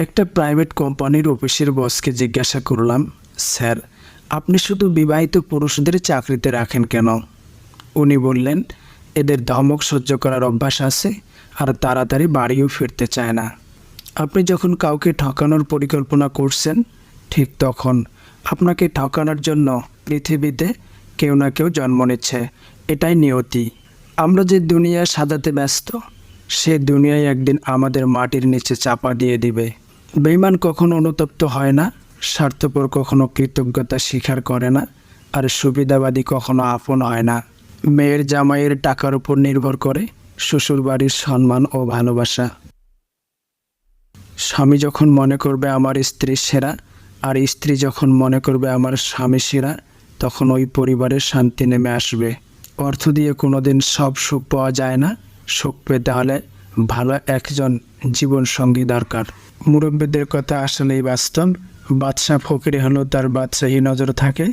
একটা প্রাইভেট কোম্পানির অফিসের বসকে জিজ্ঞাসা করলাম, স্যার, আপনি শুধু বিবাহিত পুরুষদের চাকরিতে রাখেন কেন? উনি বললেন, এদের ধমক সহ্য করার অভ্যাস আছে আর তাড়াতাড়ি বাড়িও ফিরতে চায় না। আপনি যখন কাউকে ঠকানোর পরিকল্পনা করছেন, ঠিক তখন আপনাকে ঠকানোর জন্য পৃথিবীতে কেউ না কেউ জন্ম নিচ্ছে। এটাই নিয়তি। আমরা যে দুনিয়া সাজাতে ব্যস্ত, সে দুনিয়ায় একদিন আমাদের মাটির নিচে চাপা দিয়ে দিবে। বেঈমান কখনো অনুতপ্ত হয় না, স্বার্থপর কখনো কৃতজ্ঞতা স্বীকার করে না, আর সুবিধাবাদী কখনো আপন হয় না। মেয়ের জামাইয়ের টাকার উপর নির্ভর করে শ্বশুরবাড়ির সম্মান ও ভালোবাসা। স্বামী যখন মনে করবে আমার স্ত্রী সেরা, আর স্ত্রী যখন মনে করবে আমার স্বামী সেরা, তখন ওই পরিবারের শান্তি নেমে আসবে। অর্থ দিয়ে কোনোদিন সব সুখ পাওয়া যায় না। সুখ পেতে হলে ভালো একজন জীবনসঙ্গী দরকার। মুরব্বীদের কথা আসলেই বাস্তব। বাদশাহ ফকির হলেও তার বাদশাহী নজর থাকে,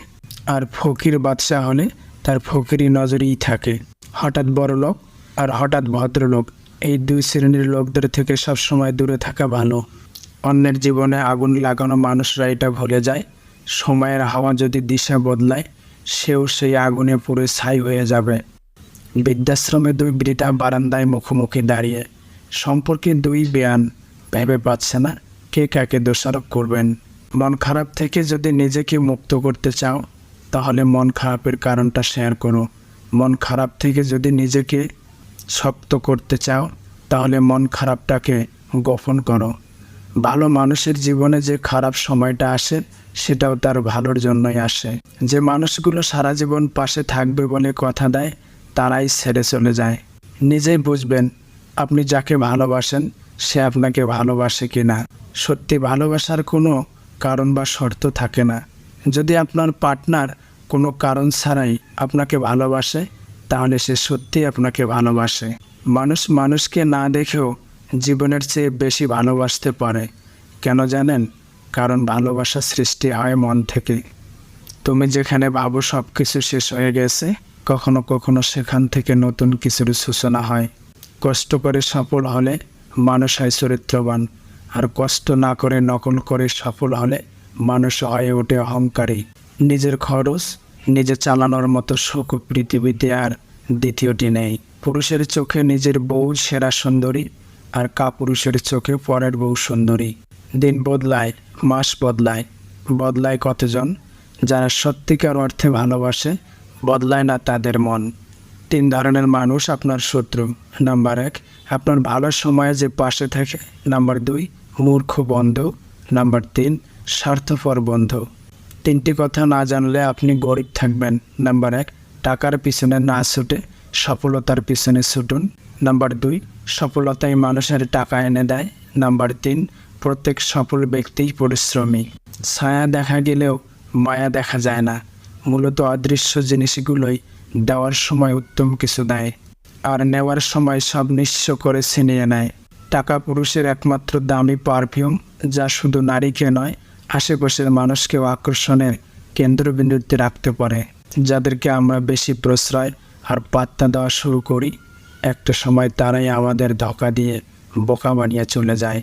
আর ফকির বাদশাহ হলে তার ফকিরি নজরেই থাকে। হঠাৎ বড় লোক আর হঠাৎ ভদ্রলোক, এই দুই শ্রেণীর লোকদের থেকে সবসময় দূরে থাকা ভালো। অন্যের জীবনে আগুন লাগানো মানুষরা এটা ভুলে যায়, সময়ের হাওয়া যদি দিশা বদলায়, সেও সেই আগুনে পুরো ছাই হয়ে যাবে। বৃদ্ধাশ্রমে দুই বৃদ্ধা বারান্দায় মুখোমুখি দাঁড়িয়ে, সম্পর্কে দুই বেয়ান, ভেবে পাচ্ছে না কে কাকে দোষারোপ করবেন। মন খারাপ থেকে যদি নিজেকে মুক্ত করতে চাও, তাহলে মন খারাপের কারণটা শেয়ার করো। মন খারাপ থেকে যদি নিজেকে শক্ত করতে চাও, তাহলে মন খারাপটাকে গোপন করো। ভালো মানুষের জীবনে যে খারাপ সময়টা আসে, সেটাও তার ভালোর জন্যই আসে। যে মানুষগুলো সারা জীবন পাশে থাকবে বলে কথা দেয়, তারাই ছেড়ে চলে যায়। নিজেই বুঝবেন আপনি যাকে ভালোবাসেন সে আপনাকে ভালোবাসে কি না। সত্যি ভালোবাসার কোনো কারণ বা শর্ত থাকে না। যদি আপনার পার্টনার কোনো কারণ ছাড়াই আপনাকে ভালোবাসে, তাহলে সে সত্যিই আপনাকে ভালোবাসে। মানুষ মানুষকে না দেখেও জীবনের চেয়ে বেশি ভালোবাসতে পারে। কেন জানেন? কারণ ভালোবাসা সৃষ্টি হয় মন থেকে। তুমি যেখানে ভাবো সব কিছু শেষ হয়ে গেছে, কখনো কখনো সেখান থেকে নতুন কিছুর সূচনা হয়। কষ্ট করে সফল হলে মানুষ হয় চরিত্রবান, আর কষ্ট না করে নকল করে সফল হলে মানুষ হয়ে ওঠে অহংকারী। নিজের খরচ নিজে চালানোর মতো সুখ পৃথিবীতে আর দ্বিতীয়টি নেই। পুরুষের চোখে নিজের বউ সেরা সুন্দরী, আর কাপুরুষের চোখে পরের বউ সুন্দরী। দিন বদলায়, মাস বদলায়, বদলায় কতজন? যারা সত্যিকার অর্থে ভালোবাসে, বদলায় না তাদের মন। 3 ধরনের মানুষ আপনার শত্রু। নাম্বার 1, আপনার ভালো সময়ে যে পাশে থাকে। নাম্বার 2, মূর্খ বন্ধু। নাম্বার 3, স্বার্থপর বন্ধু। 3টি কথা না জানলে আপনি গরিব থাকবেন। নাম্বার 1, টাকার পিছনে না ছুটে সফলতার পিছনে ছুটুন। নাম্বার 2, সফলতাই মানুষের টাকা এনে দেয়। নাম্বার 3, প্রত্যেক সফল ব্যক্তিই পরিশ্রমী। ছায়া দেখা গেলেও মায়া দেখা যায় না। মূলত অদৃশ্য জিনিসগুলোই দেওয়ার সময় উত্তম কিছু দেয়, আর নেওয়ার সময় সব নিঃস্ব করে ছিনিয়ে নেয়। টাকা পুরুষের একমাত্র দামি পারফিউম, যা শুধু নারীকে নয়, আশেপাশের মানুষকেও আকর্ষণের কেন্দ্রবিন্দুতে রাখতে পারে। যাদেরকে আমরা বেশি প্রশ্রয় আর পাত্তা দেওয়া শুরু করি, একটা সময় তারাই আমাদের ধোঁকা দিয়ে বোকা বানিয়ে চলে যায়।